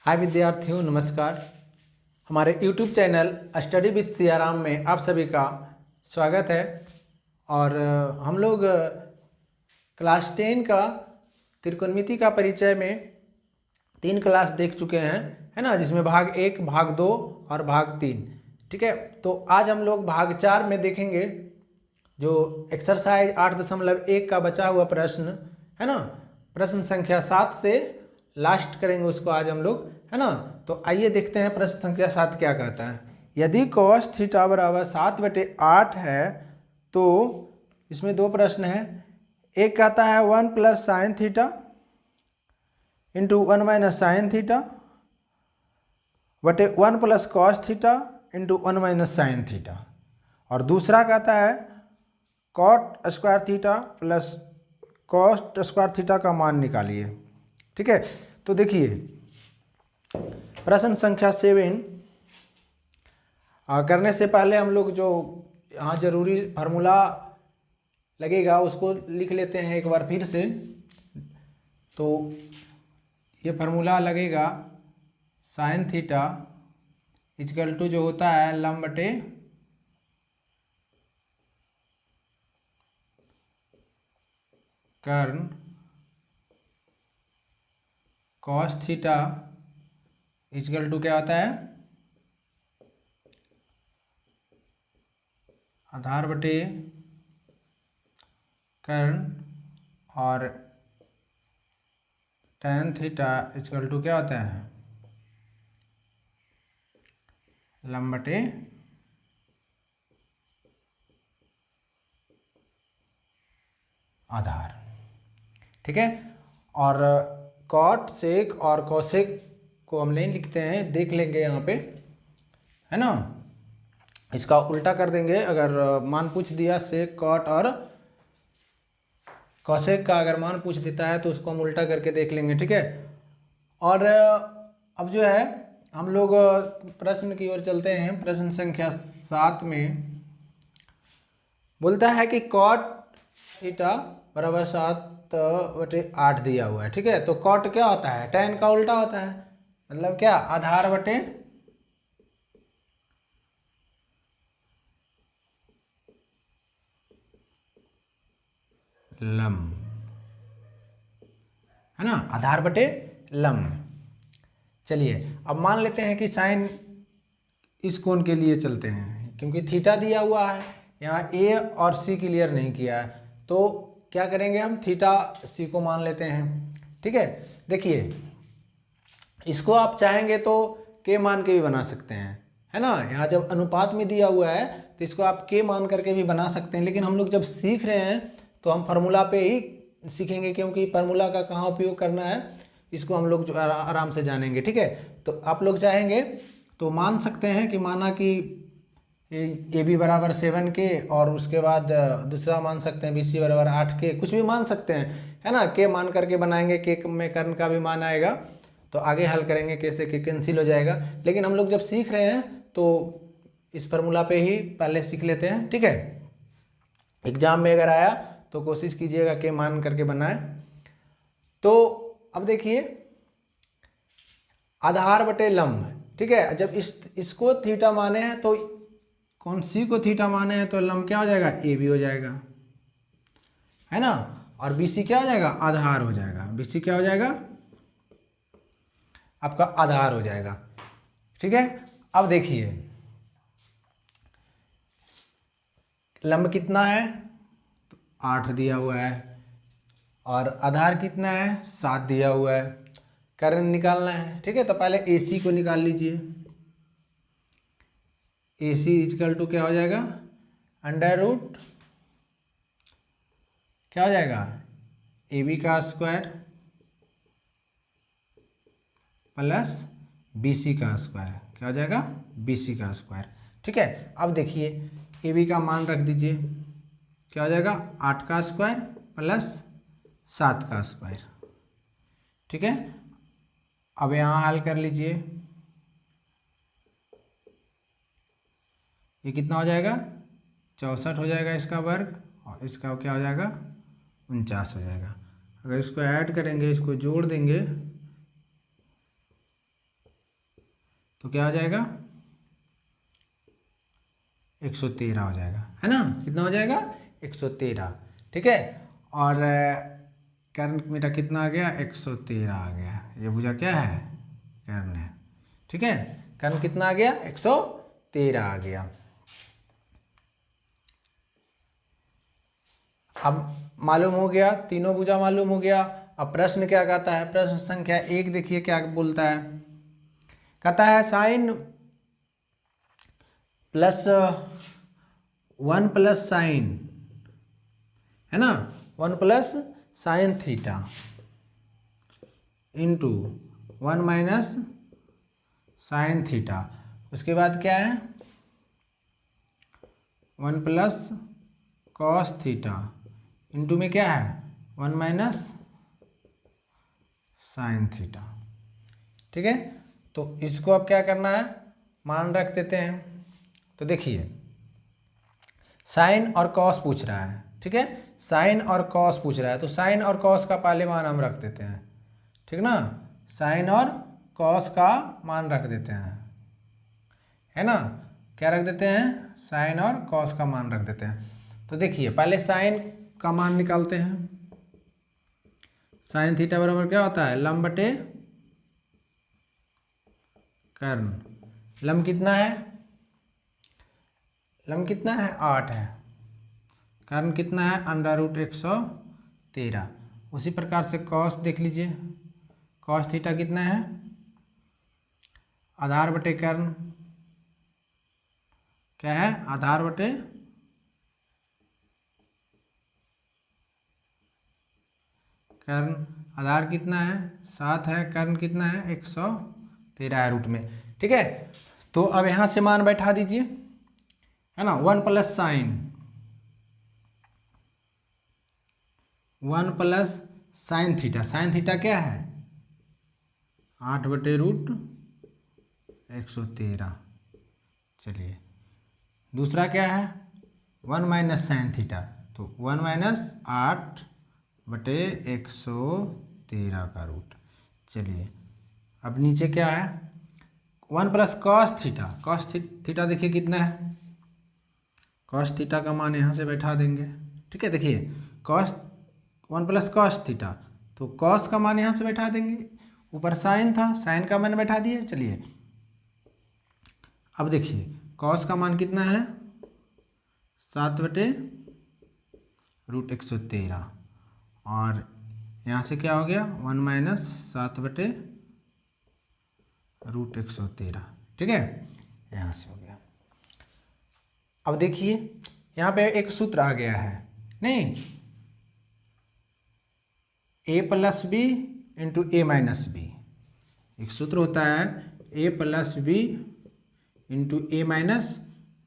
हाय विद्यार्थियों, नमस्कार। हमारे YouTube channel study with Siyaram में आप सभी का स्वागत है। और हम लोग क्लास 10 का त्रिकोणमिति का परिचय में 3 क्लास देख चुके हैं, है ना, जिसमें भाग 1, भाग 2 और भाग 3। ठीक है, तो आज हम लोग भाग 4 में देखेंगे जो एक्सरसाइज 8.1 का बचा हुआ प्रश्न है ना, प्रश्न संख्या 7 से लास्ट करेंगे उसको आज हम लोग, है ना। तो आइए देखते हैं प्रश्न संख्या 7 क्या कहता है। यदि cos थीटा बराबर 7/8 है तो इसमें दो प्रश्न हैं। एक कहता है 1 + sin theta into 1 - sin theta बटे 1 + cos theta into 1 - sin theta, और दूसरा कहता है cot square theta plus cos square theta का मान निकालिए। ठीक है, तो देखिए प्रश्न संख्या 7 करने से पहले हम लोग जो यहाँ जरूरी फार्मूला लगेगा उसको लिख लेते हैं एक बार फिर से। तो ये फार्मूला लगेगा sin थीटा इक्वल टू जो होता है लंब बटे कर्ण cos थीटा इक्वल टू क्या होता है, आधार बटे कर्ण, और tan थीटा इक्वल टू क्या होता है, लंब बटे आधार। ठीक है, और कॉट सेक और कोसेक को हम नहीं लिखते हैं, देख लेंगे यहाँ पे, है ना। इसका उल्टा कर देंगे। अगर मान पूछ दिया सेक कॉट और कोसेक का अगर मान पूछ देता है तो उसको हम उल्टा करके देख लेंगे। ठीक है, और अब जो है हम लोग प्रश्न की ओर चलते हैं। प्रश्न संख्या 7 में बोलता है कि कॉट थीटा बराबर 7/8 दिया हुआ है। ठीक है, तो कॉट क्या होता है, tan का उल्टा होता है, मतलब क्या, आधार बटे लंब, है ना, आधार बटे लंब। चलिए अब मान लेते हैं कि साइन इस कोण के लिए चलते हैं, क्योंकि थीटा दिया हुआ है, यहाँ ए और सी क्लियर नहीं किया है, तो क्या करेंगे हम, थीटा सी को मान लेते हैं। ठीक है, देखिए इसको आप चाहेंगे तो के मान के भी बना सकते हैं, है ना। यहाँ जब अनुपात में दिया हुआ है तो इसको आप के मान करके भी बना सकते हैं, लेकिन हम लोग जब सीख रहे हैं तो हम फार्मूला पे ही सीखेंगे, क्योंकि फार्मूला का कहाँ उपयोग करना है इसको हम लोग जो आराम से जानेंगे। ठीक है, तो आप लोग चाहेंगे तो मान सकते हैं कि माना कि ए बी बराबर 7 के, और उसके बाद दूसरा मान सकते हैं बी सी बराबर 8 के, कुछ भी मान सकते हैं, है ना। के मान करके बनाएंगे, के में कर्ण का भी मान आएगा, तो आगे हल करेंगे कैसे के कैंसिल हो जाएगा। लेकिन हम लोग जब सीख रहे हैं तो इस फार्मूला पे ही पहले सीख लेते हैं। ठीक है, एग्जाम में अगर आया तो कोशिश कीजिएगा के मान करके बनाए। तो अब देखिए आधार बटे लंब, ठीक है, जब इसको थीटा माने हैं तो कौन सी को थीटा माने हैं तो लंब क्या हो जाएगा, ए बी हो जाएगा, है ना, और बी सी क्या हो जाएगा, आधार हो जाएगा। बी सी क्या हो जाएगा, आपका आधार हो जाएगा। ठीक है, अब देखिए लंब कितना है, तो 8 दिया हुआ है, और आधार कितना है, 7 दिया हुआ है, कर्ण निकालना है। ठीक है, तो पहले ए सी को निकाल लीजिए। ए सी इक्वल टू क्या हो जाएगा, अंडर रूट क्या हो जाएगा, ए बी का स्क्वायर प्लस बी सी का स्क्वायर, क्या हो जाएगा, बी सी का स्क्वायर। ठीक है, अब देखिए ए बी का मान रख दीजिए, क्या हो जाएगा, 8 का स्क्वायर प्लस 7 का स्क्वायर। ठीक है, अब यहाँ हल कर लीजिए, ये कितना हो जाएगा, 64 हो जाएगा इसका वर्ग, और इसका क्या हो जाएगा, 49 हो जाएगा। अगर इसको ऐड करेंगे, इसको जोड़ देंगे तो क्या हो जाएगा 113 हो जाएगा, है ना। कितना हो जाएगा 113, ठीक है। और कर्ण मेरा कितना आ गया 113 आ गया। ये भुजा क्या है कर्ण है, ठीक है। कर्ण कितना आ गया 113 आ गया। अब मालूम हो गया, तीनों भुजा मालूम हो गया। अब प्रश्न क्या कहता है, प्रश्न संख्या 1 देखिए क्या बोलता है। कहता है साइन प्लस 1 प्लस साइन, है ना, 1 plus sine theta into 1 minus sine theta. उसके बाद क्या है 1 प्लस कॉस थीटा इंटू में क्या है 1 माइनस साइन थीटा, ठीक है। तो इसको अब क्या करना है, मान रख देते हैं। तो देखिए साइन और कॉस पूछ रहा है, ठीक है। साइन और कॉस पूछ रहा है, तो साइन और कॉस का पहले मान हम रख देते हैं, ठीक ना। साइन और कॉस का मान रख देते हैं, है ना। क्या रख देते हैं, साइन और कॉस का मान रख देते हैं। तो देखिए पहले साइन का मान निकालते हैं। साइन थीटा बराबर क्या होता है लंब बटे कर्ण। लंब कितना है, लंब कितना है 8 है। कर्ण कितना है √113। उसी प्रकार से कॉस देख लीजिए, कॉस थीटा कितना है आधार बटे कर्ण, क्या है आधार बटे कर्ण। आधार कितना है 7 है, कर्ण कितना है 113 है रूट में, ठीक है। तो अब यहाँ से मान बैठा दीजिए, है ना। 1 plus sign, 1 plus sine theta, sine theta क्या है 8 बटे √113। चलिए दूसरा क्या है 1 माइनस साइन थीटा, तो 1 माइनस 8 बटे 113 का रूट। चलिए अब नीचे क्या है 1 plus cos theta, cos theta देखिए कितना है, कॉस थीटा का मान यहाँ से बैठा देंगे, ठीक है। देखिए कॉस 1 प्लस कॉस थीटा, तो कॉस का मान यहाँ से बैठा देंगे, ऊपर साइन था साइन का मान बैठा दिए। चलिए अब देखिए कॉस का मान कितना है 7 बटे √113, और यहाँ से क्या हो गया 1 माइनस 7 बटे √113, ठीक है। यहाँ से हो गया। अब देखिए यहाँ पे एक सूत्र आ गया है, नहीं a plus b into a minus b. एक सूत्र होता है a plus b into a minus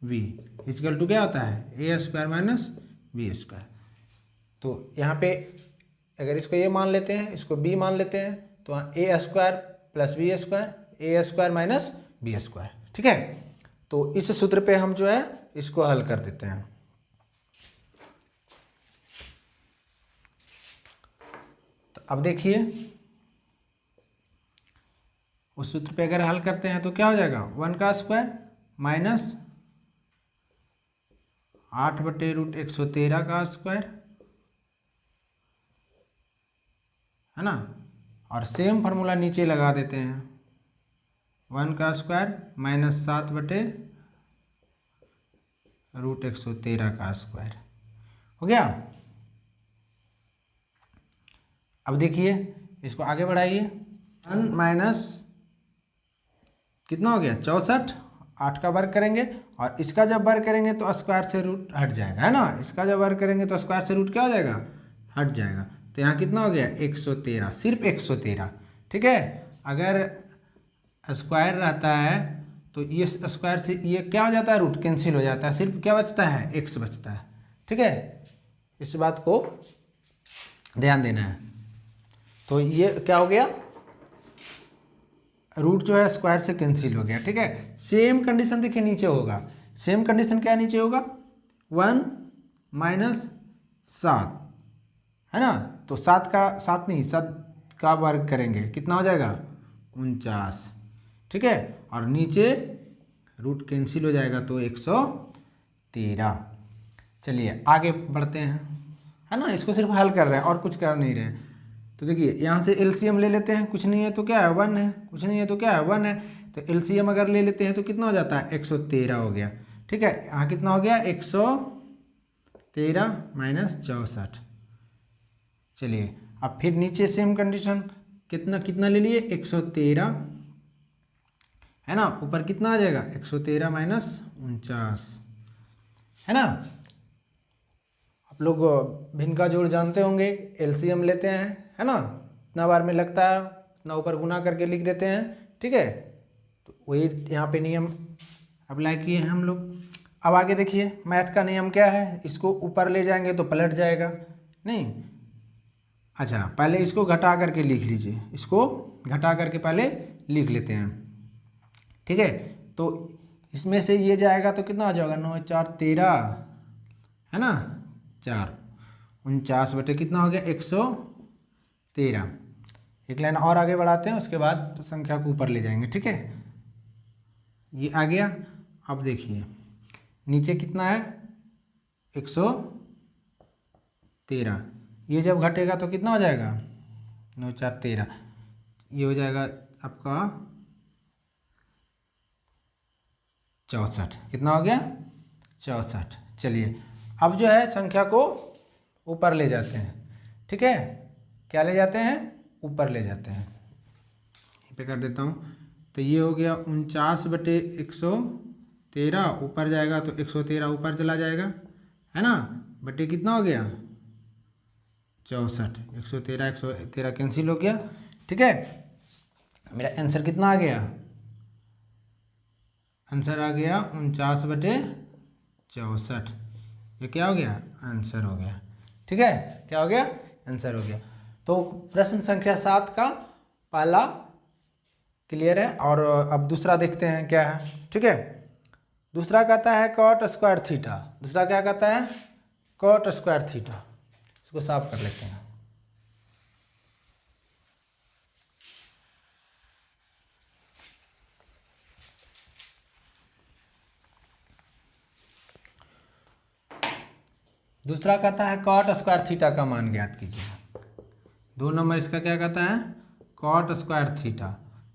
b equal to क्या होता है a square minus b square. तो यहाँ पे अगर इसको ए मान लेते हैं, इसको बी मान लेते हैं, तो A square plus B square, A square minus b square, ठीक है। तो इस सूत्र पे हम जो है इसको हल कर देते हैं। तो अब देखिए उस सूत्र पे अगर हल करते हैं तो क्या हो जाएगा 1 का स्क्वायर माइनस 8 बटे √113 का स्क्वायर, है ना। और सेम फार्मूला नीचे लगा देते हैं 1 का स्क्वायर माइनस 7 बटे √113 का स्क्वायर हो गया। अब देखिए इसको आगे बढ़ाइए, 1 माइनस कितना हो गया 64, 8 का वर्ग करेंगे और इसका जब वर्ग करेंगे तो स्क्वायर से रूट हट जाएगा, है ना। इसका जब वर्ग करेंगे तो स्क्वायर से रूट क्या हो जाएगा हट जाएगा। तो यहाँ कितना हो गया 113, सिर्फ 113, ठीक है। अगर स्क्वायर रहता है तो ये स्क्वायर से ये क्या हो जाता है रूट कैंसिल हो जाता है, सिर्फ क्या बचता है एक्स बचता है, ठीक है। इस बात को ध्यान देना है। तो ये क्या हो गया रूट जो है स्क्वायर से कैंसिल हो गया, ठीक है। सेम कंडीशन देखिए नीचे होगा, सेम कंडीशन क्या नीचे होगा 1 माइनस 7, है ना। तो 7 का 7 नहीं 7 का वर्ग करेंगे कितना हो जाएगा 49, ठीक है, और नीचे रूट कैंसिल हो जाएगा तो 113। चलिए आगे बढ़ते हैं, है ना, इसको सिर्फ हल कर रहे हैं और कुछ कर नहीं रहे हैं। तो देखिए यहाँ से एलसीएम ले लेते हैं, कुछ नहीं है तो क्या है 1 है, कुछ नहीं है तो क्या है 1 है, तो एलसीएम अगर ले लेते हैं तो कितना हो जाता है 113 हो गया। ठीक है, यहाँ कितना हो गया 113 माइनस 64। चलिए अब फिर नीचे सेम कंडीशन, कितना कितना ले लिए 113, है ना, ऊपर कितना आ जाएगा 113 माइनस 49, है ना। आप लोग भिन्न का जोड़ जानते होंगे, एलसीएम लेते हैं, है ना, इतना बार में लगता है इतना ऊपर गुना करके लिख देते हैं। ठीक है, तो वही यहाँ पे नियम अप्लाई किए हैं हम लोग। अब आगे देखिए मैथ का नियम क्या है, इसको ऊपर ले जाएंगे तो पलट जाएगा नहीं। अच्छा पहले इसको घटा करके लिख लीजिए, इसको घटा करके पहले लिख लेते हैं। ठीक है, तो इसमें से ये जाएगा तो कितना आ जाएगा 9 4 13, है ना, 4 49 बटे कितना हो गया 113। एक लाइन और आगे बढ़ाते हैं, उसके बाद संख्या को ऊपर ले जाएंगे। ठीक है, ये आ गया। अब देखिए नीचे कितना है 113, ये जब घटेगा तो कितना हो जाएगा 9 4 13, ये हो जाएगा आपका 64। कितना हो गया 64। चलिए अब जो है संख्या को ऊपर ले जाते हैं। ठीक है, क्या ले जाते हैं ऊपर ले जाते हैं, यहीं पे कर देता हूँ। तो ये हो गया 49 बटे 113, ऊपर जाएगा तो 113 ऊपर चला जाएगा, है ना, बटे कितना हो गया 64, 113 113 कैंसिल हो गया। ठीक है, मेरा आंसर कितना आ गया, आंसर आ गया 49 बटे 64। ये क्या हो गया आंसर हो गया। ठीक है, क्या हो गया आंसर हो गया। तो प्रश्न संख्या 7 का पहला क्लियर है। और अब दूसरा देखते हैं क्या है। ठीक है, दूसरा कहता है कॉट स्क्वायर थीटा। दूसरा क्या कहता है कॉट स्क्वायर थीटा। इसको साफ कर लेते हैं। दूसरा कहता है कॉट स्क्वायर थीटा का मान ज्ञात कीजिए। 2 नंबर इसका क्या कहता है कॉट स्क्वायर थीटा।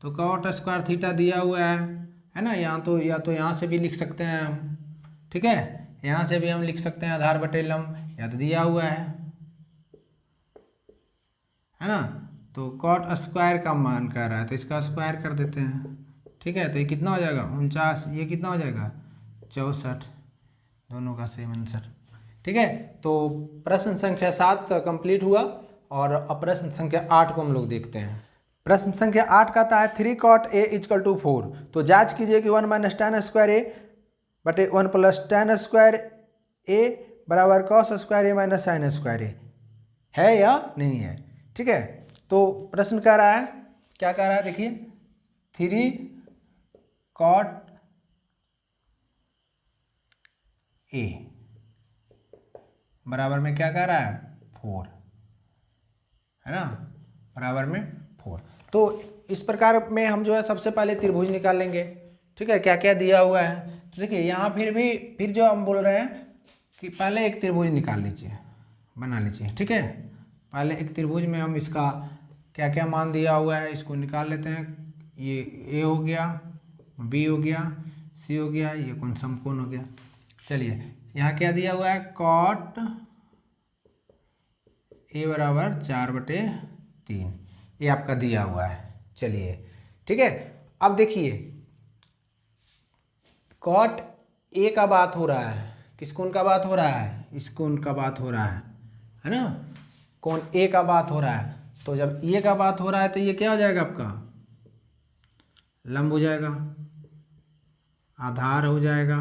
तो कॉट स्क्वायर थीटा दिया हुआ है ना, यहाँ तो या तो यहाँ से भी लिख सकते हैं हम। ठीक है, यहाँ से भी हम लिख सकते हैं आधार बटे लंब, या तो दिया हुआ है ना। तो कॉट स्क्वायर का मान कह रहा है तो इसका स्क्वायर कर देते हैं। ठीक है, तो ये कितना हो जाएगा 49, ये कितना हो जाएगा 64, दोनों का सेम आंसर। ठीक है, तो प्रश्न संख्या 7 कंप्लीट हुआ। और अब प्रश्न संख्या 8 को हम लोग देखते हैं। प्रश्न संख्या 8 कहता है 3 cot a = 4। तो जांच कीजिए कि 1 - tan स्क्वायर a बटे 1 + tan स्क्वायर a बराबर cos square a - sin square a है या नहीं है। ठीक है, तो प्रश्न कह रहा है, क्या कह रहा है देखिए 3 cot a बराबर में क्या कह रहा है 4, है ना, बराबर में 4। तो इस प्रकार में हम जो है सबसे पहले त्रिभुज निकाल लेंगे। ठीक है, क्या क्या दिया हुआ है। तो देखिए यहाँ फिर जो हम बोल रहे हैं कि पहले एक त्रिभुज निकाल लीजिए, बना लीजिए। ठीक है, पहले एक त्रिभुज में हम इसका क्या क्या मान दिया हुआ है इसको निकाल लेते हैं। ये ए हो गया, बी हो गया, सी हो गया, ये कौन समकोण हो गया। चलिए यहाँ क्या दिया हुआ है कॉट ए बराबर 4/3, ये आपका दिया हुआ है। चलिए ठीक है, अब देखिए कॉट ए का बात हो रहा है, किस कोण का बात हो रहा है, इस कोण का बात हो रहा है ना, कोण ए का बात हो रहा है। तो जब ए का बात हो रहा है तो ये क्या हो जाएगा आपका लंब हो जाएगा, आधार हो जाएगा,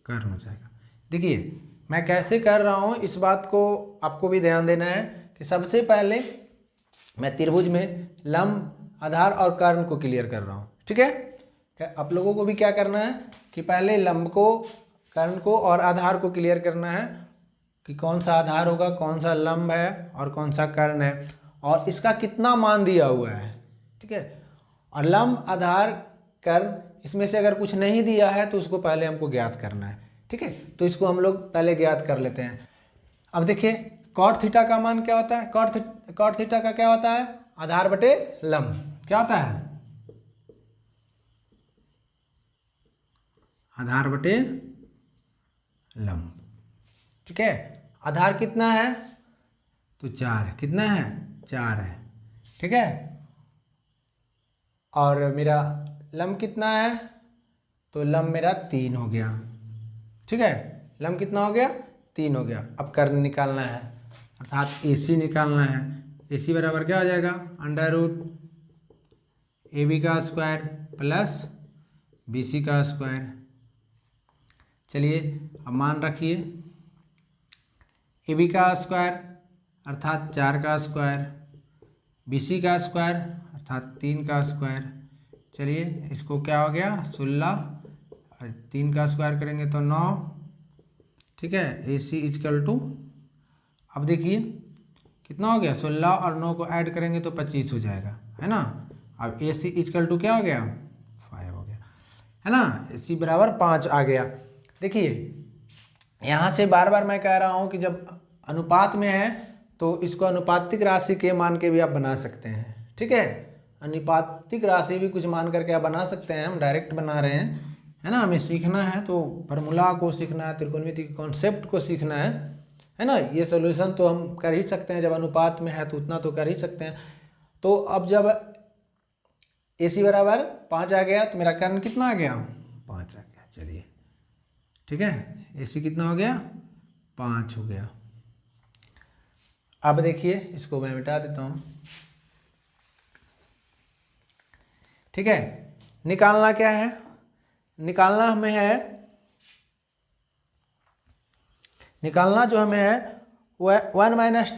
कर्ण हो जाएगा। देखिए मैं कैसे कर रहा हूँ इस बात को आपको भी ध्यान देना है कि सबसे पहले मैं त्रिभुज में लंब, आधार और कर्ण को क्लियर कर रहा हूँ। ठीक है, आप लोगों को भी क्या करना है कि पहले लंब को, कर्ण को और आधार को क्लियर करना है कि कौन सा आधार होगा, कौन सा लंब है और कौन सा कर्ण है और इसका कितना मान दिया हुआ है। ठीक है, और लंब, आधार, कर्ण, इसमें से अगर कुछ नहीं दिया है तो उसको पहले हमको ज्ञात करना है। ठीक है, तो इसको हम लोग पहले ज्ञात कर लेते हैं। अब देखिए कॉट थीटा का मान क्या होता है, कॉट थीटा का क्या होता है, आधार बटे लंब। क्या होता है, आधार बटे लंब। ठीक है, आधार कितना है तो 4 है, कितना है 4 है। ठीक है, और मेरा लंब कितना है तो लंब मेरा 3 हो गया। ठीक है, लंब कितना हो गया 3 हो गया। अब कर्ण निकालना है, अर्थात AC निकालना है। AC बराबर क्या हो जाएगा, अंडर रूट AB का स्क्वायर प्लस BC का स्क्वायर। चलिए अब मान रखिए, AB का स्क्वायर अर्थात 4 का स्क्वायर, BC का स्क्वायर अर्थात 3 का स्क्वायर। चलिए इसको क्या हो गया 16, 3 का स्क्वायर करेंगे तो 9। ठीक है, AC इजकल टू, अब देखिए कितना हो गया 16 और 9 को ऐड करेंगे तो 25 हो जाएगा, है ना। अब AC इजकल टू क्या हो गया 5 हो गया, है ना। AC बराबर 5 आ गया। देखिए यहाँ से बार बार मैं कह रहा हूँ कि जब अनुपात में है तो इसको अनुपातिक राशि के मान के भी आप बना सकते हैं। ठीक है, अनुपातिक राशि भी कुछ मान करके आप बना सकते हैं, हम डायरेक्ट बना रहे हैं, है ना। हमें सीखना है तो फार्मूला को सीखना है, त्रिकोणमिति के कॉन्सेप्ट को सीखना है ना। ये सोल्यूशन तो हम कर ही सकते हैं, जब अनुपात में है तो उतना तो कर ही सकते हैं। तो अब जब AC बराबर 5 आ गया तो मेरा कर्ण कितना आ गया 5 आ गया। चलिए ठीक है, AC कितना हो गया 5 हो गया। अब देखिए इसको मैं मिटा देता हूँ। ठीक है, निकालना क्या है, निकालना हमें है, निकालना जो हमें है वह 1 माइनस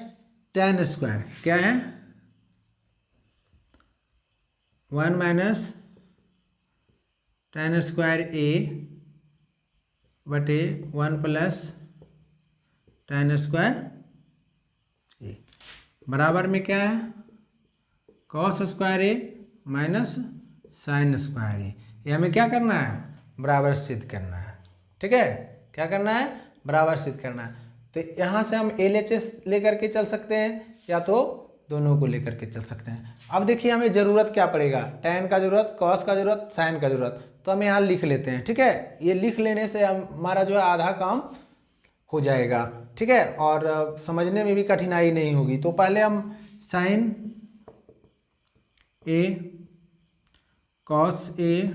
tan स्क्वायर। क्या है 1 माइनस tan स्क्वायर A बटे 1 प्लस tan स्क्वायर A बराबर में क्या है cos square A minus sine square A। ये हमें क्या करना है बराबर सिद्ध करना है। ठीक है, क्या करना है बराबर सिद्ध करना है। तो यहाँ से हम LHS लेकर के चल सकते हैं या तो दोनों को लेकर के चल सकते हैं। अब देखिए हमें ज़रूरत क्या पड़ेगा, tan का ज़रूरत, cos का ज़रूरत, साइन का ज़रूरत, तो हम यहाँ लिख लेते हैं। ठीक है, ये लिख लेने से हमारा जो है आधा काम हो जाएगा। ठीक है, और समझने में भी कठिनाई नहीं होगी। तो पहले हम साइन A, cos A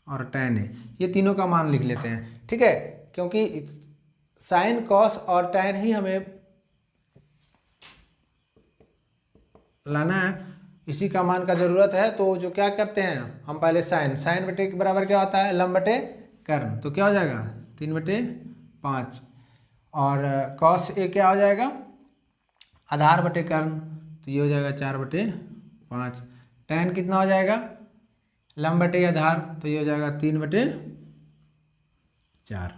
और tan A ये तीनों का मान लिख लेते हैं। ठीक है, क्योंकि साइन, कॉस और tan ही हमें लाना है, इसी का मान का ज़रूरत है। तो जो क्या करते हैं हम पहले साइन बटे के बराबर क्या होता है लंब बटे कर्ण, तो क्या हो जाएगा 3/5 और cos A क्या हो जाएगा आधार बटे कर्ण, तो ये हो जाएगा 4/5। tan कितना हो जाएगा लंब बटे आधार, तो ये हो जाएगा 3/4।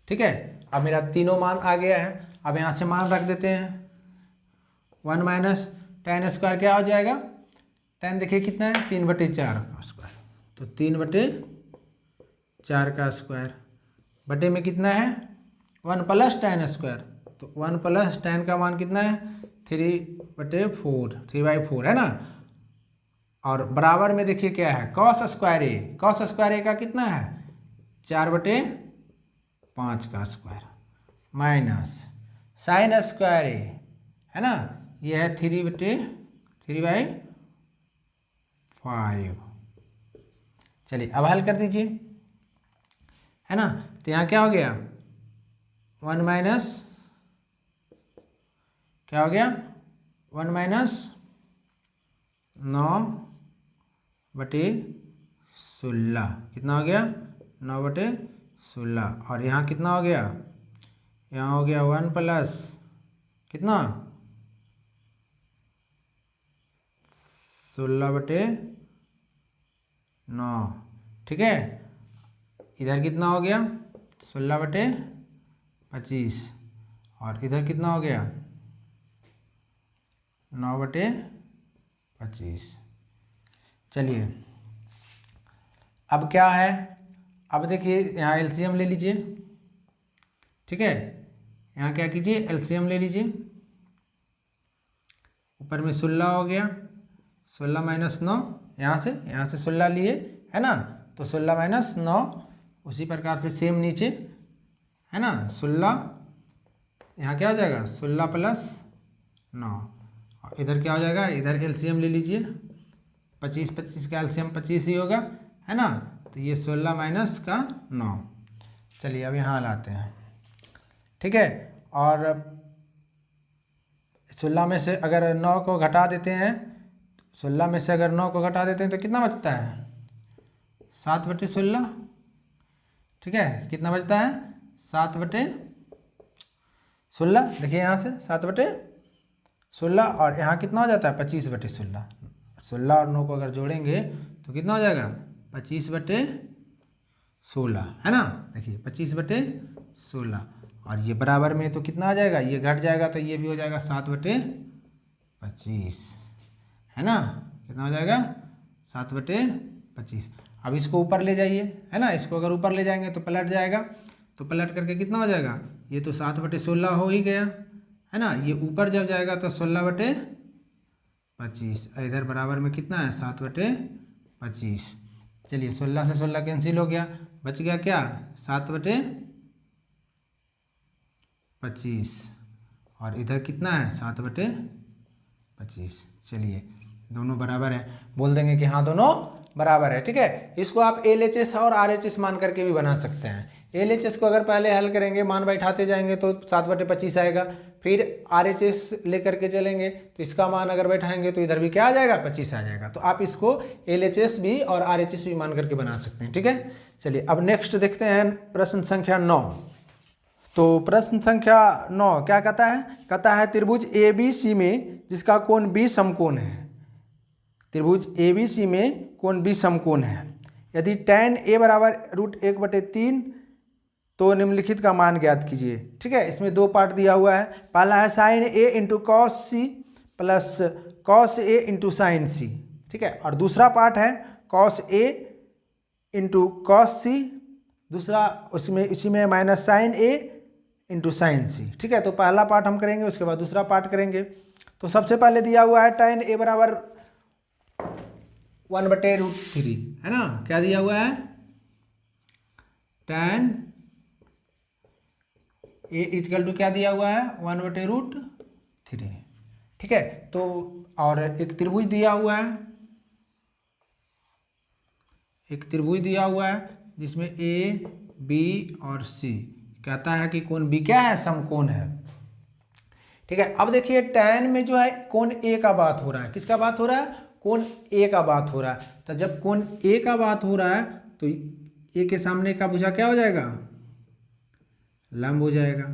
ठीक है, अब मेरा तीनों मान आ गया है। अब यहाँ से मान रख देते हैं 1 माइनस tan स्क्वायर क्या हो जाएगा, tan देखिए कितना है 3/4 का स्क्वायर, तो 3/4 का स्क्वायर बटे में कितना है 1 प्लस tan स्क्वायर, तो 1 प्लस tan का मान कितना है 3/4, 3/4 है ना। और बराबर में देखिए क्या है cos square A, cos square A का कितना है 4/5 का square minus sine square A है ना, ये है 3/5। चलिए अब हल कर दीजिए, है ना। तो यहाँ क्या हो गया 1 माइनस क्या हो गया 1 माइनस 9/16, कितना हो गया 9/16। और यहाँ कितना हो गया, यहाँ हो गया 1 प्लस कितना 16/9। ठीक है, इधर कितना हो गया 16/25 और इधर कितना हो गया 9/25। चलिए अब क्या है, अब देखिए यहाँ एलसीएम ले लीजिए, ठीक है। यहाँ क्या कीजिए, एलसीएम ले लीजिए। ऊपर में 16 हो गया, 16 माइनस 9, यहाँ से 16 लिए है ना, तो 16 माइनस 9। उसी प्रकार से सेम नीचे है ना, 16 यहाँ क्या हो जाएगा, 16 प्लस 9। और इधर क्या हो जाएगा, इधर एलसीएम ले लीजिए, 25 25 का एलसीएम 25 ही होगा है ना, तो ये 16 माइनस का 9। चलिए अब यहाँ लाते हैं, ठीक है। और 16 में से अगर 9 को घटा देते हैं, 16 में से अगर 9 को घटा देते हैं तो कितना बचता है, 7/16, ठीक है। कितना बचता है, 7/16। देखिए यहाँ से 7/16 और यहाँ कितना हो जाता है, 25/16। 16 और 9 को अगर जोड़ेंगे तो कितना हो जाएगा, 25/16 है ना। देखिए 25/16 और ये बराबर में तो कितना आ जाएगा, ये घट जाएगा तो ये भी हो जाएगा 7/25 है ना। कितना हो जाएगा, 7/25। अब इसको ऊपर ले जाइए है ना, इसको अगर ऊपर ले जाएंगे तो पलट जाएगा, तो पलट करके कितना हो जाएगा, ये तो 7/16 हो ही गया है ना। ये ऊपर जब जाएगा तो 16/25, इधर बराबर में कितना है, 7/25। चलिए 16 से 16 कैंसिल हो गया, बच गया क्या, 7/25 और इधर कितना है, 7/25। चलिए दोनों बराबर है, बोल देंगे कि हाँ दोनों बराबर है, ठीक है। इसको आप LHS और RHS मान करके भी बना सकते हैं। LHS को अगर पहले हल करेंगे, मान बैठाते जाएंगे तो 7/25 आएगा, फिर RHS लेकर के चलेंगे तो इसका मान अगर बैठाएंगे तो इधर भी क्या आ जाएगा, 25 आ जाएगा। तो आप इसको LHS भी और RHS भी मान करके बना सकते हैं, ठीक है। चलिए अब नेक्स्ट देखते हैं प्रश्न संख्या 9। तो प्रश्न संख्या 9 क्या कहता है, कहता है त्रिभुज ABC में जिसका कोण B समकोण है। त्रिभुज ABC में कोण B समकोण है, यदि tan A बराबर √1/3 तो निम्नलिखित का मान ज्ञात कीजिए, ठीक है। इसमें दो पार्ट दिया हुआ है, पहला है sin A into cos C plus cos A into sine C, ठीक है। और दूसरा पार्ट है cos A into cos C, दूसरा उसमें इसी में minus sin A into sine C, ठीक है। तो पहला पार्ट हम करेंगे, उसके बाद दूसरा पार्ट करेंगे। तो सबसे पहले दिया हुआ है tan A बराबर 1/√3 है ना, क्या दिया हुआ है, tan A इक्वल टू क्या दिया हुआ है, 1/√3, ठीक है। तो और एक त्रिभुज दिया हुआ है, एक त्रिभुज दिया हुआ है जिसमें A B और C कहता है कि कोण B क्या है, समकोण है, ठीक है। अब देखिए tan में जो है कोण A का बात हो रहा है, किसका बात हो रहा है, कोण A का बात हो रहा है। तो जब कोण A का बात हो रहा है तो A के सामने का भुजा क्या हो जाएगा, लंब हो जाएगा,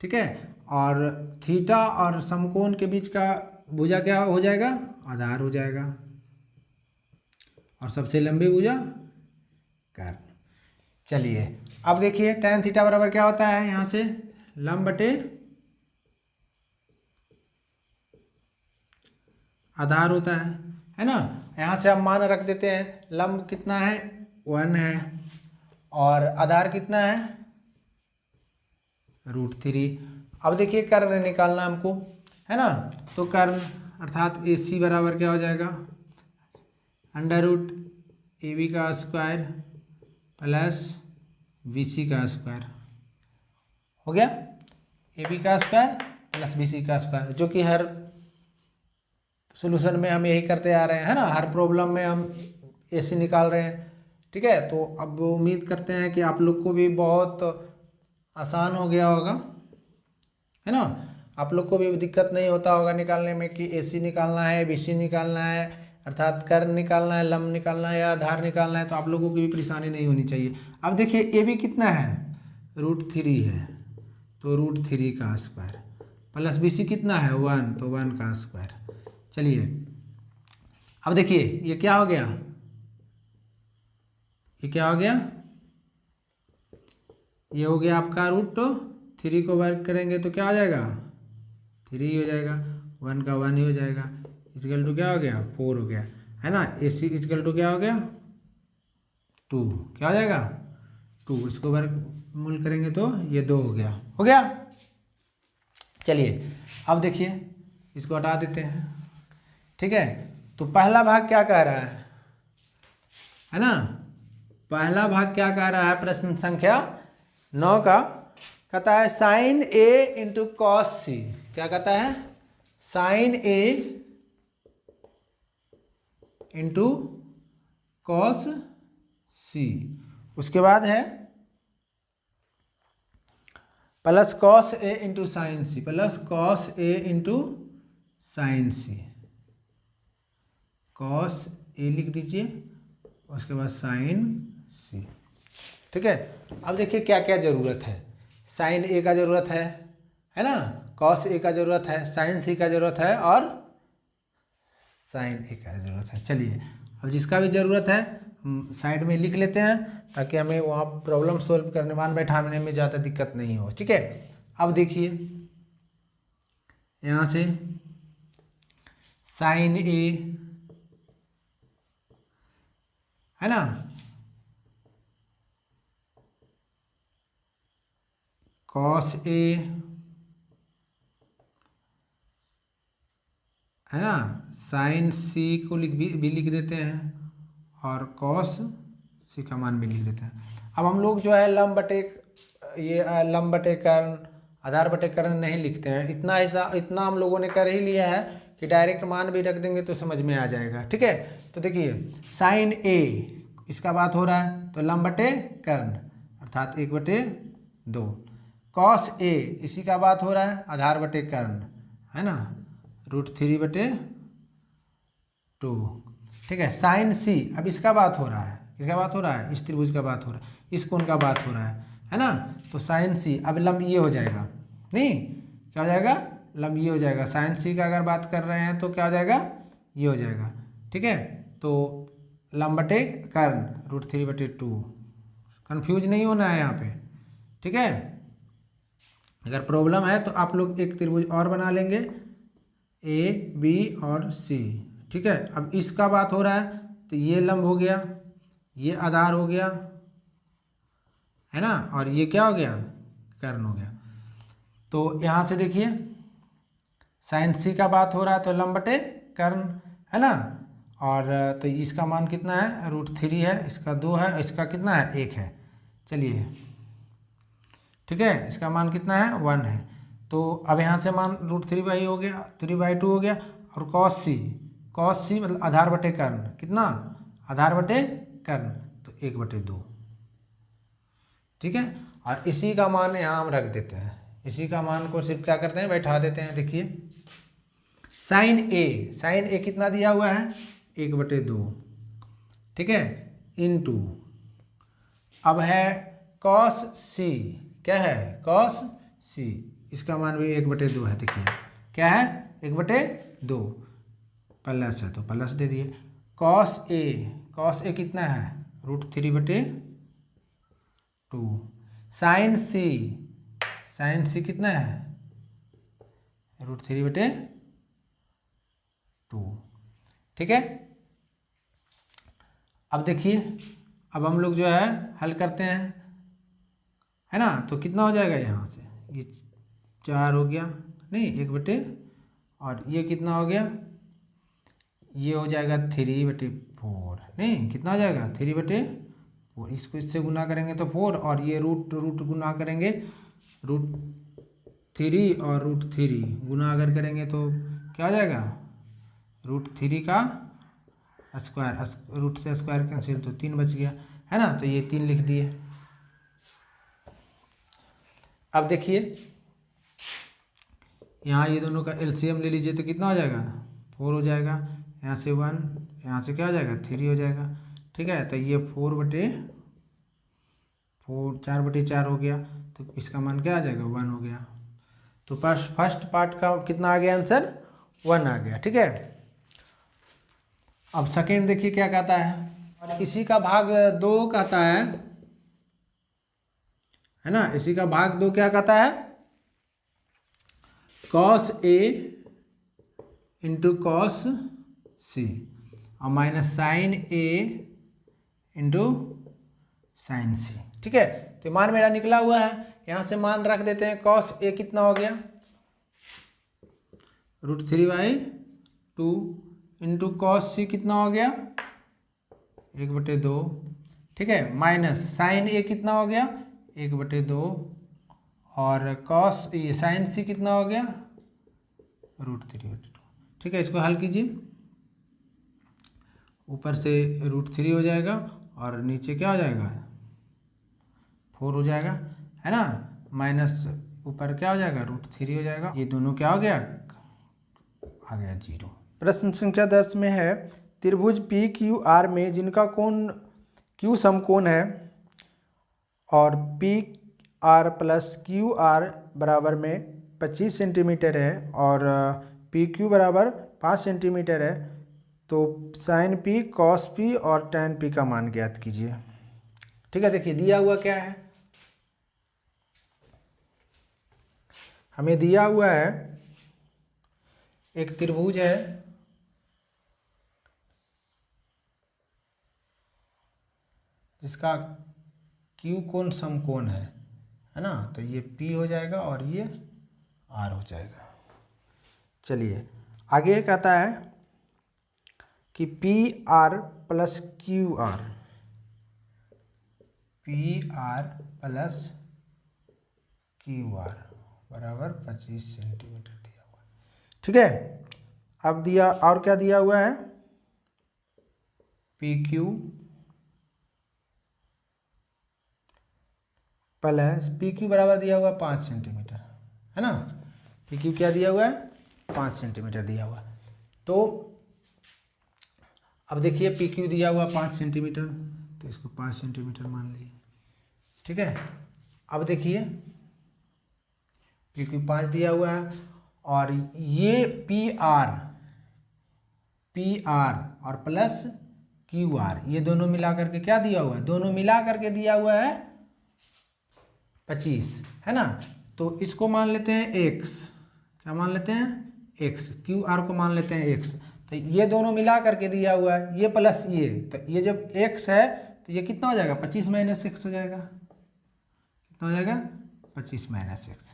ठीक है। और थीटा और समकोण के बीच का भुजा क्या हो जाएगा, आधार हो जाएगा, और सबसे लंबी भुजा कर्ण। चलिए अब देखिए tan थीटा बराबर क्या होता है, यहाँ से लंब बटे आधार होता है ना। यहाँ से हम मान रख देते हैं, लंब कितना है, 1 है, और आधार कितना है, √3। अब देखिए कर्ण निकालना हमको है ना, तो कर्ण अर्थात AC बराबर क्या हो जाएगा, √AB का स्क्वायर प्लस BC का स्क्वायर हो गया, AB का स्क्वायर प्लस BC का स्क्वायर, जो कि हर सॉल्यूशन में हम यही करते आ रहे हैं है ना, हर प्रॉब्लम में हम AC निकाल रहे हैं, ठीक है। तो अब उम्मीद करते हैं कि आप लोग को भी बहुत आसान हो गया होगा है ना, आप लोग को भी दिक्कत नहीं होता होगा निकालने में कि AC निकालना है, BC निकालना है, अर्थात कर्ण निकालना है, लंब निकालना है या आधार निकालना है, तो आप लोगों की भी परेशानी नहीं होनी चाहिए। अब देखिए AB कितना है, √3 है, तो √3 का स्क्वायर प्लस BC कितना है, 1, तो 1 का स्क्वायर। चलिए अब देखिए ये क्या हो गया, ये क्या हो गया, ये हो गया आपका √3 को वर्ग करेंगे तो क्या हो जाएगा, 3 हो जाएगा, 1 का 1 ही हो जाएगा, इक्वल टू क्या हो गया, 4 हो गया है ना। ए सी इजकल टू क्या हो गया 2, क्या हो जाएगा 2, इसको वर्गमूल करेंगे तो ये 2 हो गया। चलिए अब देखिए इसको हटा देते हैं, ठीक है। तो पहला भाग क्या कह रहा है ना, पहला भाग क्या कह रहा है प्रश्न संख्या 9 का, कहता है साइन ए इंटू कॉस सी। क्या कहता है साइन ए इंटू कॉस सी, उसके बाद है plus cos A into sine C, plus cos A into sine C, cos A लिख दीजिए, उसके बाद साइन सी, ठीक है। अब देखिए क्या क्या ज़रूरत है, साइन ए का ज़रूरत है ना, कॉस ए का ज़रूरत है, साइन सी का ज़रूरत है और साइन ए का ज़रूरत है। चलिए अब जिसका भी ज़रूरत है हम साइड में लिख लेते हैं ताकि हमें वहाँ प्रॉब्लम सोल्व करने मान बैठाने में ज़्यादा दिक्कत नहीं हो, ठीक है। अब देखिए यहाँ से साइन ए है ना, कॉस ए है ना, साइन सी को भी लिख देते हैं और कॉस सी का मान भी लिख देते हैं। अब हम लोग जो है लंब बटे कर्ण, आधार बटे कर्ण नहीं लिखते हैं, इतना हम लोगों ने कर ही लिया है कि डायरेक्ट मान भी रख देंगे तो समझ में आ जाएगा, ठीक है। तो देखिए साइन ए इसका बात हो रहा है तो लंब बटे कर्ण अर्थात 1/2, कॉस ए इसी का बात हो रहा है आधार बटे कर्ण है ना, √3/2, ठीक है। साइन सी अब इसका बात हो रहा है, किसका बात हो रहा है, इस त्रिभुज का बात हो रहा है, इस कोण का बात हो रहा है ना। तो साइन सी अब लंब ये हो जाएगा, नहीं क्या हो जाएगा लंब ये हो जाएगा, साइन सी का अगर बात कर रहे हैं तो क्या हो जाएगा ये हो जाएगा, ठीक है। तो लंब बटे कर्ण √3/2, कन्फ्यूज नहीं होना है यहाँ पे, ठीक है। अगर प्रॉब्लम है तो आप लोग एक त्रिभुज और बना लेंगे ए बी और सी, ठीक है। अब इसका बात हो रहा है तो ये लंब हो गया, ये आधार हो गया है ना, और ये क्या हो गया कर्ण हो गया। तो यहाँ से देखिए साइन सी का बात हो रहा है तो लंब बटे कर्ण है ना, और तो इसका मान कितना है √3 है, इसका 2 है, इसका कितना है 1 है। चलिए ठीक है, इसका मान कितना है 1 है। तो अब यहाँ से मान √3 हो गया, 3/2 हो गया, और कॉस सी मतलब आधार बटे कर्ण, कितना आधार बटे कर्ण तो 1/2, ठीक है। और इसी का मान यहाँ हम रख देते हैं, इसी का मान को सिर्फ क्या करते हैं बैठा देते हैं। देखिए साइन ए कितना दिया हुआ है 1/2, ठीक है, इनटू अब है कॉस सी, क्या है कॉस सी, इसका मान भी 1/2 है। देखिए क्या है 1/2, प्लस है तो प्लस दे दिए। कॉस ए कितना है √3/2, साइन सी कितना है √3/2, ठीक है। अब देखिए अब हम लोग जो है हल करते हैं है ना, तो कितना हो जाएगा यहाँ से ये 4 हो गया, नहीं 1/, और ये कितना हो गया ये हो जाएगा 3/4, नहीं कितना हो जाएगा 3/4, इसको इससे गुना करेंगे तो 4, और ये रूट गुना करेंगे √3 और √3 गुना अगर करेंगे तो क्या हो जाएगा √3 का स्क्वायर, रूट से स्क्वायर कैंसिल तो 3 बच गया है ना, तो ये 3 लिख दिए। अब देखिए यहाँ ये दोनों का एलसीएम ले लीजिए तो कितना हो जाएगा 4 हो जाएगा, यहाँ से 1, यहाँ से क्या हो जाएगा 3 हो जाएगा, ठीक है। तो ये 4/4 हो गया, तो इसका मान क्या आ जाएगा 1 हो गया। तो फर्स्ट पार्ट का कितना आ गया आंसर 1 आ गया, ठीक है। अब सेकेंड देखिए क्या कहता है, और इसी का भाग 2 कहता है ना, इसी का भाग 2 क्या कहता है कॉस ए इंटू कॉस सी, और माइनस साइन ए इंटू साइन सी। ठीक है, तो मान मेरा निकला हुआ है, यहाँ से मान रख देते हैं। कॉस ए कितना हो गया, √3/2 इंटू कॉस सी कितना हो गया, 1/2। ठीक है, माइनस साइन ए कितना हो गया, 1/2, और कॉस ये साइन सी कितना हो गया, √3/2। ठीक है, इसको हल कीजिए, ऊपर से √3 हो जाएगा और नीचे क्या हो जाएगा, 4 हो जाएगा, है ना, माइनस ऊपर क्या हो जाएगा, √3 हो जाएगा। ये दोनों क्या हो गया, आ गया 0। प्रश्न संख्या 10 में है त्रिभुज पी क्यू आर में जिनका कोण क्यू समकोण है और P R plus Q R बराबर में 25 सेंटीमीटर है और पी क्यू बराबर 5 सेंटीमीटर है, तो साइन पी कॉस पी और टैन पी का मान ज्ञात कीजिए। ठीक है, देखिए दिया हुआ क्या है, हमें दिया हुआ है एक त्रिभुज है जिसका क्यू कोण समकोण है ना, तो ये P हो जाएगा और ये R हो जाएगा। चलिए आगे कहता है कि PR plus QR, PR plus QR बराबर 25 सेंटीमीटर दिया हुआ है। ठीक है, अब दिया और क्या दिया हुआ है, PQ प्लस PQ बराबर दिया हुआ 5 सेंटीमीटर, है ना, PQ क्या दिया हुआ है, 5 सेंटीमीटर दिया हुआ। तो अब देखिए PQ दिया हुआ 5 सेंटीमीटर, तो इसको 5 सेंटीमीटर मान लीजिए। ठीक है, अब देखिए PQ 5 दिया हुआ है और ये PR और प्लस QR ये दोनों मिला करके क्या दिया हुआ है, दोनों मिला करके दिया हुआ है 25, है ना। तो इसको मान लेते हैं x, क्या मान लेते हैं, x, QR को मान लेते हैं x। तो ये दोनों मिला करके दिया हुआ है, ये प्लस ये, तो ये जब x है तो ये कितना हो जाएगा, 25 माइनस x हो जाएगा, कितना हो जाएगा, 25 माइनस x।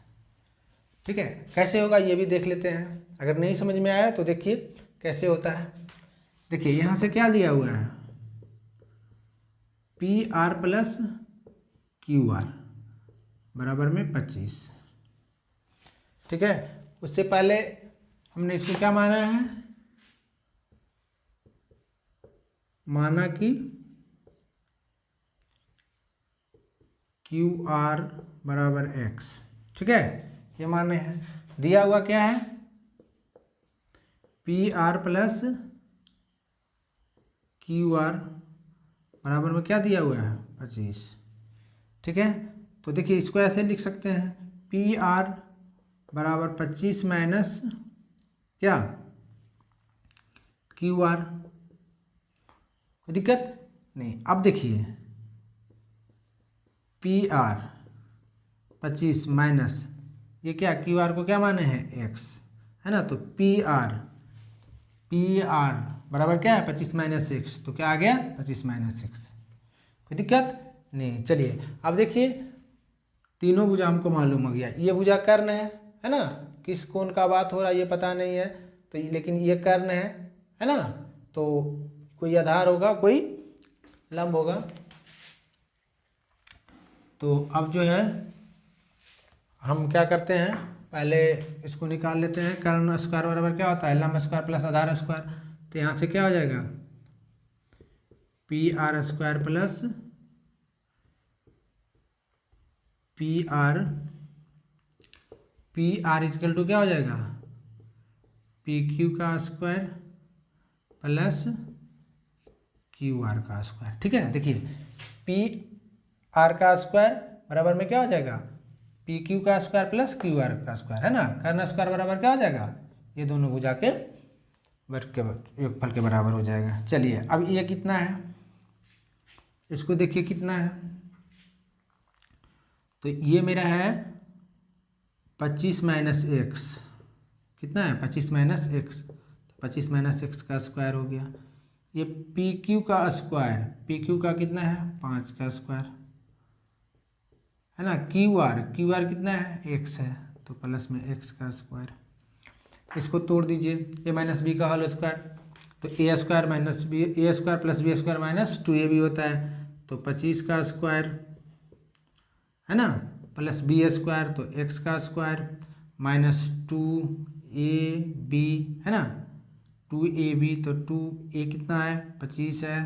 ठीक है, कैसे होगा ये भी देख लेते हैं, अगर नहीं समझ में आया तो देखिए कैसे होता है। देखिए यहाँ से क्या दिया हुआ है, PR प्लस QR बराबर में 25। ठीक है, उससे पहले हमने इसको क्या माना है, माना कि QR बराबर x। ठीक है, ये माने हैं, दिया हुआ क्या है, PR प्लस QR बराबर में क्या दिया हुआ है, 25। ठीक है, तो देखिए इसको ऐसे लिख सकते हैं, PR बराबर 25 माइनस क्या, QR। कोई दिक्कत नहीं। अब देखिए PR 25 माइनस ये क्या, QR को क्या माने हैं, x, है ना, तो PR बराबर क्या है, 25 माइनस x, तो क्या आ गया, 25 माइनस x। कोई दिक्कत नहीं। चलिए अब देखिए तीनों भुजा हमको मालूम हो गया, ये भुजा कर्ण है ना, किस कोण का बात हो रहा है ये पता नहीं है, तो लेकिन ये कर्ण है ना, तो कोई आधार होगा कोई लंब होगा। तो अब जो है हम क्या करते हैं, पहले इसको निकाल लेते हैं, कर्ण स्क्वायर बराबर क्या होता है, लंब स्क्वायर प्लस आधार स्क्वायर। तो यहाँ से क्या हो जाएगा, PR square plus PR equal to क्या हो जाएगा, PQ का स्क्वायर प्लस QR का स्क्वायर। ठीक है, देखिए PR का स्क्वायर बराबर में क्या हो जाएगा, PQ का स्क्वायर प्लस QR का स्क्वायर, है ना, कर्ण स्क्वायर बराबर क्या हो जाएगा, ये दोनों भुजा के वर्ग के योगफल के बराबर हो जाएगा। चलिए अब ये कितना है, इसको देखिए कितना है, तो ये मेरा है 25 माइनस एक्स, कितना है 25 माइनस एक्स, 25 माइनस एक्स का स्क्वायर हो गया, ये पी क्यू का स्क्वायर, पी क्यू का कितना है 5 का स्क्वायर है ना, क्यू आर कितना है x है, तो प्लस में x का स्क्वायर। इसको तोड़ दीजिए, a माइनस बी का होल स्क्वायर, तो A square minus B, A square plus B square minus 2ab होता है, तो 25 का स्क्वायर है ना, प्लस बी स्क्वायर तो x का स्क्वायर माइनस 2ab है ना, 2ab तो 2a कितना है 25 है,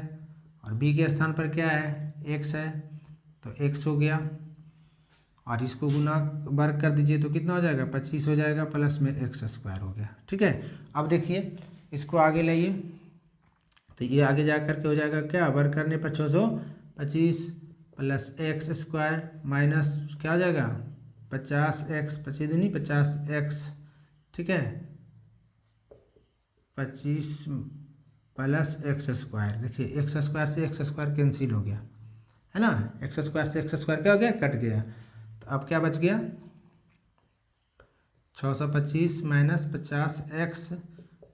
और b के स्थान पर क्या है x है, तो x हो गया, और इसको गुना वर्ग कर दीजिए तो कितना हो जाएगा 25 हो जाएगा, प्लस में x स्क्वायर हो गया। ठीक है, अब देखिए इसको आगे लाइए, तो ये आगे जा कर के हो जाएगा क्या, वर्ग करने पर 625 प्लस एक्स स्क्वायर माइनस क्या हो जाएगा 50x, 25 दूनी 50x, ठीक है 25 प्लस एक्स स्क्वायर। देखिए एक्स स्क्वायर से एक्स स्क्वायर कैंसिल हो गया है ना, एक्स स्क्वायर से एक्स स्क्वायर क्या हो गया कट गया, तो अब क्या बच गया 625 माइनस 50x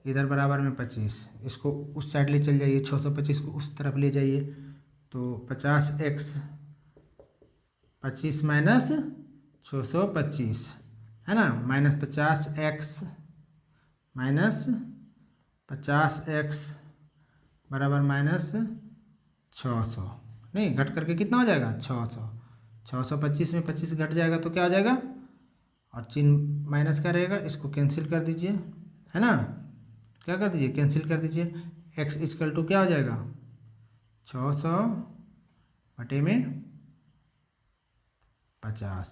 इधर बराबर में 25, इसको उस साइड ले चल जाइए, 625 को उस तरफ ले जाइए, तो 50x 25 माइनस 625 है ना, माइनस 50x माइनस 50x बराबर माइनस 600, नहीं घट करके कितना हो जाएगा 600, 625 में 25 घट जाएगा तो क्या हो जाएगा, और चिन्ह माइनस का रहेगा, इसको कैंसिल कर दीजिए है ना, क्या कर दीजिए कैंसिल कर दीजिए, x इक्वल टू क्या हो जाएगा 600 बटे में 50,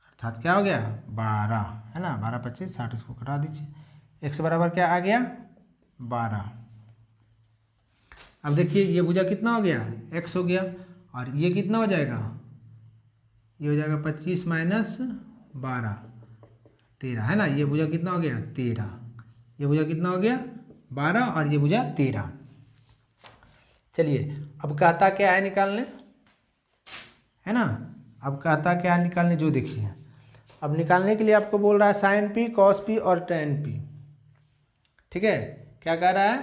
अर्थात क्या हो गया 12 है ना, 12 25 60, इसको कटा दीजिए, x बराबर क्या आ गया 12। अब देखिए ये भुजा कितना हो गया x हो गया, और ये कितना हो जाएगा, ये हो जाएगा 25 माइनस 12 13 है ना, ये भुजा कितना हो गया 13, ये भुजा कितना हो गया 12 और ये भुजा 13। चलिए अब कहता क्या है निकालने है ना, अब कहता क्या है निकालने, जो देखिए अब निकालने के लिए आपको बोल रहा है साइन पी कॉस पी और टेन पी, ठीक है क्या कह रहा है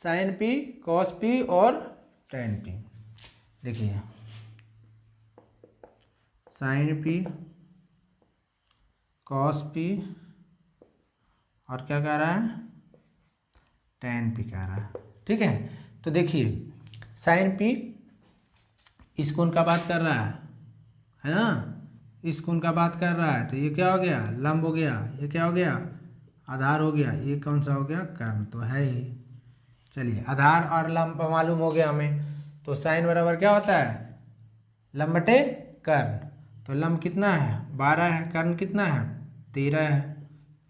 साइन पी कॉस पी और टेन पी। देखिए साइन पी कॉस पी और क्या कह रहा है टेन पी कह रहा है, ठीक है। तो देखिए साइन पी इस कोण का बात कर रहा है ना, इस कोण का बात कर रहा है, तो ये क्या हो गया लंब हो गया, ये क्या हो गया आधार हो गया, ये कौन सा हो गया कर्ण तो है ही। चलिए आधार और लंब मालूम हो गया हमें, तो साइन बराबर क्या होता है लंब बटे कर्ण, तो लंब कितना है 12 है, कर्ण कितना है 13 है,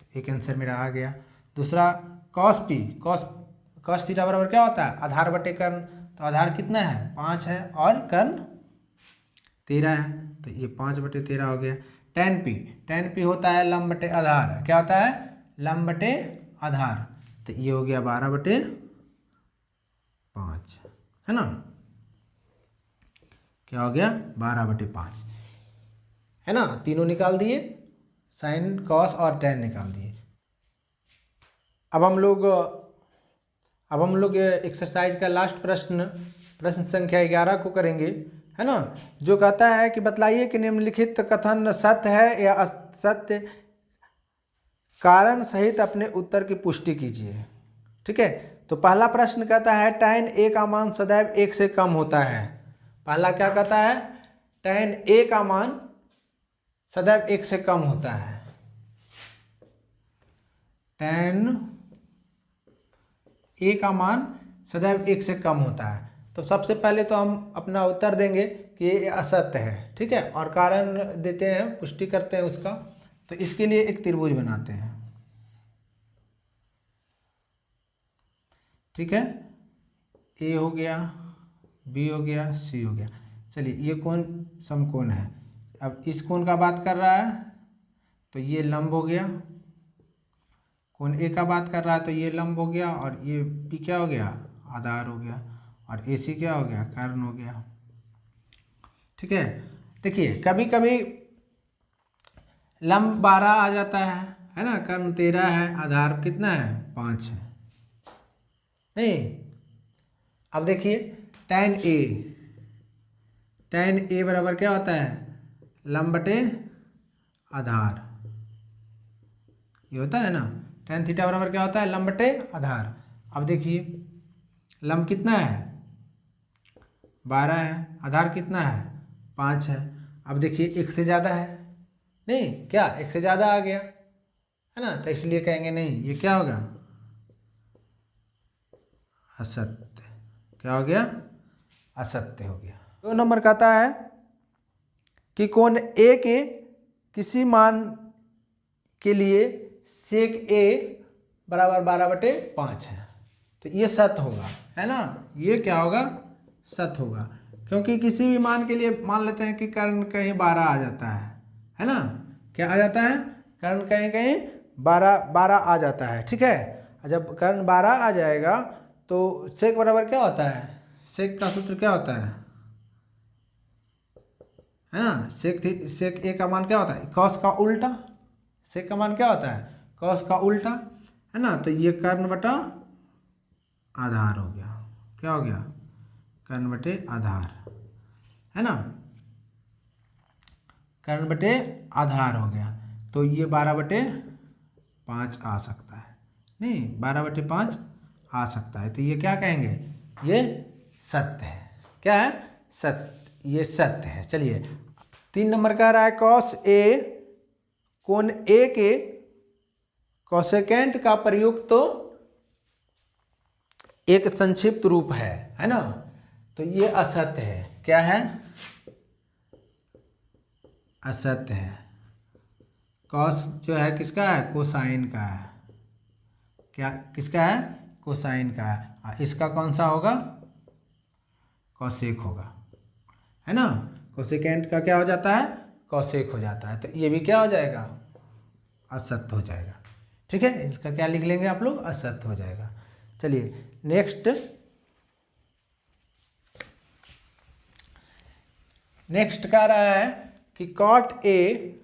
तो एक आंसर मेरा आ गया। दूसरा कॉस पी, कॉस थीटा बराबर क्या होता है आधार बटे कर्ण, तो आधार कितना है 5 है और कर्ण 13 है, तो ये 5 बटे 13 हो गया। टेन पी होता है लंब बटे आधार, क्या होता है लंब बटे आधार, तो ये हो गया 12 बटे 5 है ना, क्या हो गया 12 बटे 5 है ना, तीनों निकाल दिए साइन कॉस और टेन निकाल दिए। अब हम लोग एक्सरसाइज का लास्ट प्रश्न संख्या 11 को करेंगे है ना, जो कहता है कि बतलाइए कि निम्नलिखित कथन सत्य है या असत्य, कारण सहित अपने उत्तर की पुष्टि कीजिए। ठीक है, तो पहला प्रश्न कहता है tan a का मान सदैव 1 से कम होता है। पहला क्या कहता है tan a का मान सदैव 1 से कम होता है, tan a का मान सदैव 1 से कम होता है। तो सबसे पहले तो हम अपना उत्तर देंगे कि ये असत्य है, ठीक है, और कारण देते हैं पुष्टि करते हैं उसका। तो इसके लिए एक त्रिभुज बनाते हैं, ठीक है, ए हो गया, बी हो गया, सी हो गया। चलिए ये कोण समकोण है, अब इस कोण का बात कर रहा है तो ये लंब हो गया, कोण ए का बात कर रहा है तो ये लंब हो गया, और ये बी क्या हो गया आधार हो गया, और ए सी क्या हो गया कर्ण हो गया। ठीक है, देखिए कभी कभी लंब 12 आ जाता है ना, कर्ण 13 है, आधार कितना है 5 है। नहीं। अब देखिए tan A, tan A बराबर क्या होता है, लंब बटे आधार, ये होता है ना। tan थीटा बराबर क्या होता है, लंब बटे आधार। अब देखिए लंब कितना है 12 है, आधार कितना है 5 है। अब देखिए एक से ज़्यादा है, नहीं क्या एक से ज़्यादा आ गया है ना, तो इसलिए कहेंगे नहीं, ये क्या होगा, असत्य। क्या हो गया, असत्य हो गया। 2 नंबर कहता है कि कोण ए के किसी मान के लिए सेक ए बराबर 12/5 है, तो ये सत्य होगा, है ना। ये क्या होगा, सत्य होगा, क्योंकि किसी भी मान के लिए मान लेते हैं कि कर्ण कहीं 12 आ जाता है ना। क्या आ जाता है, कर्ण कहीं कहीं 12 आ जाता है, ठीक है। जब कर्ण 12 आ जाएगा तो सेक बराबर क्या होता है, सेक का सूत्र क्या होता है ना। सेक ए का मान क्या होता है, कॉस का उल्टा। सेक का मान क्या होता है, कॉस का उल्टा, है ना। तो ये कर्ण बटा आधार हो गया। क्या हो गया, कर्ण बटे आधार, है ना, कर्ण बटे आधार हो गया। तो ये 12/5 आ सकता है, नहीं 12/5 आ सकता है। तो ये क्या कहेंगे, ये सत्य है। क्या है, सत्य, ये सत्य है। चलिए 3 नंबर कह रहा है कॉस ए कोण ए के कोसेकेंट का प्रयुक्त तो एक संक्षिप्त रूप है ना। तो ये असत्य है। क्या है, असत्य है। कॉस जो है किसका है, कोसाइन का है। क्या किसका है, कोसाइन का है। इसका कौन सा होगा, कौशिक होगा, है ना। कोसेकेंट का क्या हो जाता है, कौशिक हो जाता है। तो ये भी क्या हो जाएगा, असत्य हो जाएगा। ठीक है, इसका क्या लिख लेंगे आप लोग, असत्य हो जाएगा। चलिए नेक्स्ट कह रहा है कि कॉट ए,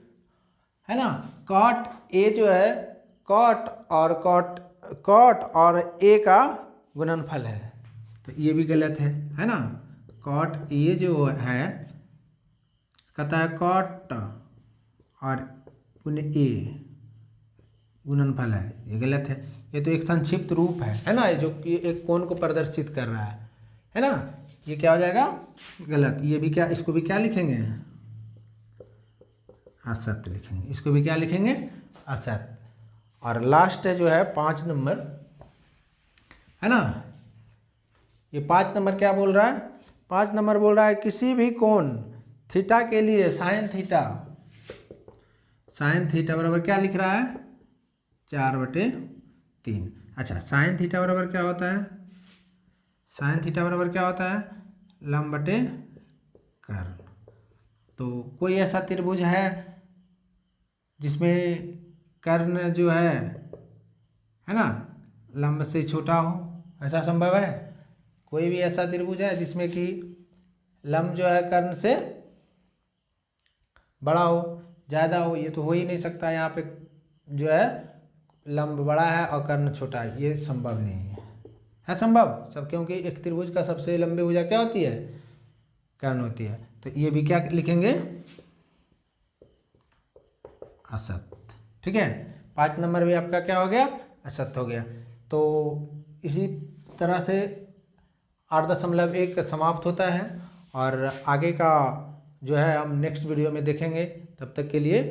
है ना, कॉट ए जो है कॉट और ए का गुणनफल है। तो ये भी गलत है ना। कॉट ए जो है कहता है कॉट और ए गुणनफल है, ये गलत है। ये तो एक संक्षिप्त रूप है ना, जो कि एक कोण को प्रदर्शित कर रहा है ना। ये क्या हो जाएगा, गलत। ये भी क्या, इसको भी क्या लिखेंगे, असत्य लिखेंगे। इसको भी क्या लिखेंगे, असत्य। और लास्ट जो है 5 नंबर, है ना। ये 5 नंबर क्या बोल रहा है, 5 नंबर बोल रहा है किसी भी कोण थीटा के लिए साइन थीटा बराबर क्या लिख रहा है, 4/3। अच्छा, साइन थीटा बराबर क्या होता है, साइन थीटा बराबर क्या होता है, लंब बटे कर्ण। तो कोई ऐसा त्रिभुज है जिसमें कर्ण जो है ना, लंब से छोटा हो, ऐसा संभव है। कोई भी ऐसा त्रिभुज है जिसमें कि लंब जो है कर्ण से बड़ा हो, ज़्यादा हो, ये तो हो ही नहीं सकता। यहाँ पे जो है लंब बड़ा है और कर्ण छोटा है, ये संभव नहीं है संभव सब, क्योंकि एक त्रिभुज का सबसे लंबी भुजा क्या होती है, कर्ण होती है। तो ये भी क्या लिखेंगे, असत्य। ठीक है, 5 नंबर भी आपका क्या हो गया, असत्य हो गया। तो इसी तरह से 8.1 समाप्त होता है और आगे का जो है हम नेक्स्ट वीडियो में देखेंगे। तब तक के लिए